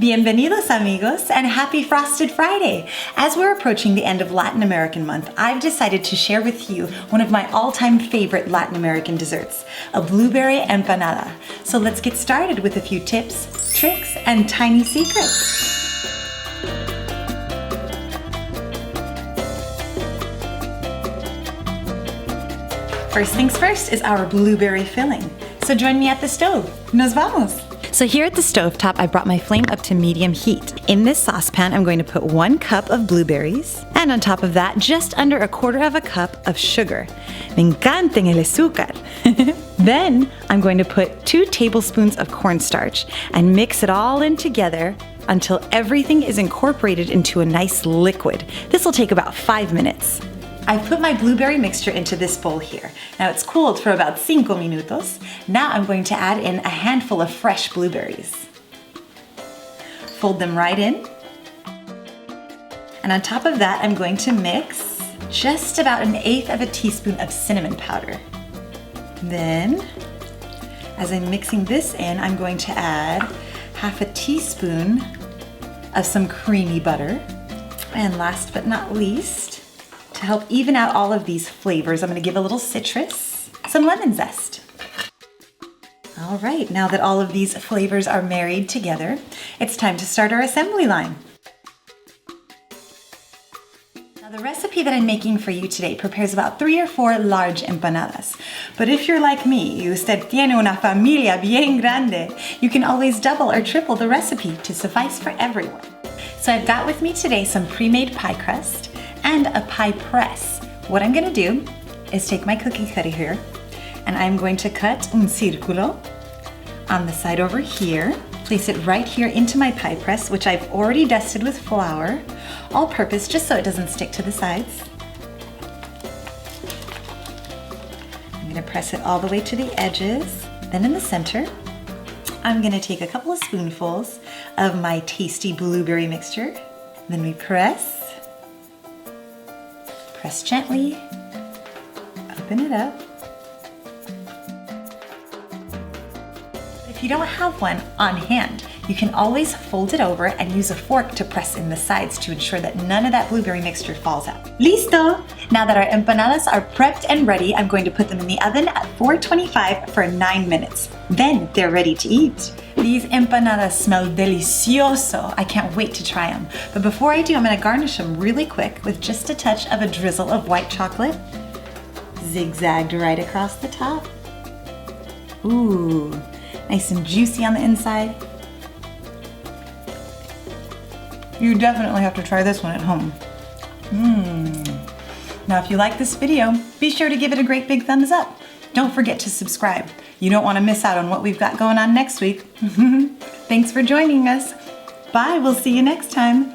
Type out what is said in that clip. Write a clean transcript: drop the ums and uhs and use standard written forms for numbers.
Bienvenidos amigos and happy Frosted Friday! As we're approaching the end of Latin American month, I've decided to share with you one of my all-time favorite Latin American desserts, a blueberry empanada. So let's get started with a few tips, tricks, and tiny secrets. First things first is our blueberry filling. So join me at the stove. Nos vamos! So here at the stovetop, I brought my flame up to medium heat. In this saucepan, I'm going to put 1 cup of blueberries, and on top of that, just under 1/4 cup of sugar. Me encantan el azúcar. Then I'm going to put 2 tablespoons of cornstarch and mix it all in together until everything is incorporated into a nice liquid. This will take about 5 minutes. I've put my blueberry mixture into this bowl here. Now it's cooled for about 5 minutos. Now I'm going to add in a handful of fresh blueberries. Fold them right in. And on top of that, I'm going to mix just about 1/8 teaspoon of cinnamon powder. Then, as I'm mixing this in, I'm going to add 1/2 teaspoon of some creamy butter. And last but not least, to help even out all of these flavors, I'm going to give a little citrus, some lemon zest. All right, now that all of these flavors are married together, it's time to start our assembly line. Now the recipe that I'm making for you today prepares about 3 or 4 large empanadas. But if you're like me, y usted tiene una familia bien grande, you can always double or triple the recipe to suffice for everyone. So I've got with me today some pre-made pie crust and a pie press. What I'm gonna do is take my cookie cutter here and I'm going to cut un círculo on the side over here, place it right here into my pie press, which I've already dusted with flour, all purpose, just so it doesn't stick to the sides. I'm gonna press it all the way to the edges. Then in the center, I'm gonna take a couple of spoonfuls of my tasty blueberry mixture. Then we press gently, open it up. If you don't have one on hand, you can always fold it over and use a fork to press in the sides to ensure that none of that blueberry mixture falls out. Listo! Now that our empanadas are prepped and ready, I'm going to put them in the oven at 425 for 9 minutes. Then they're ready to eat. These empanadas smell delicioso. I can't wait to try them. But before I do, I'm gonna garnish them really quick with just a touch of a drizzle of white chocolate, zigzagged right across the top. Ooh, nice and juicy on the inside. You definitely have to try this one at home. Now if you like this video, be sure to give it a great big thumbs up. Don't forget to subscribe. You don't want to miss out on what we've got going on next week. Thanks for joining us. Bye, we'll see you next time.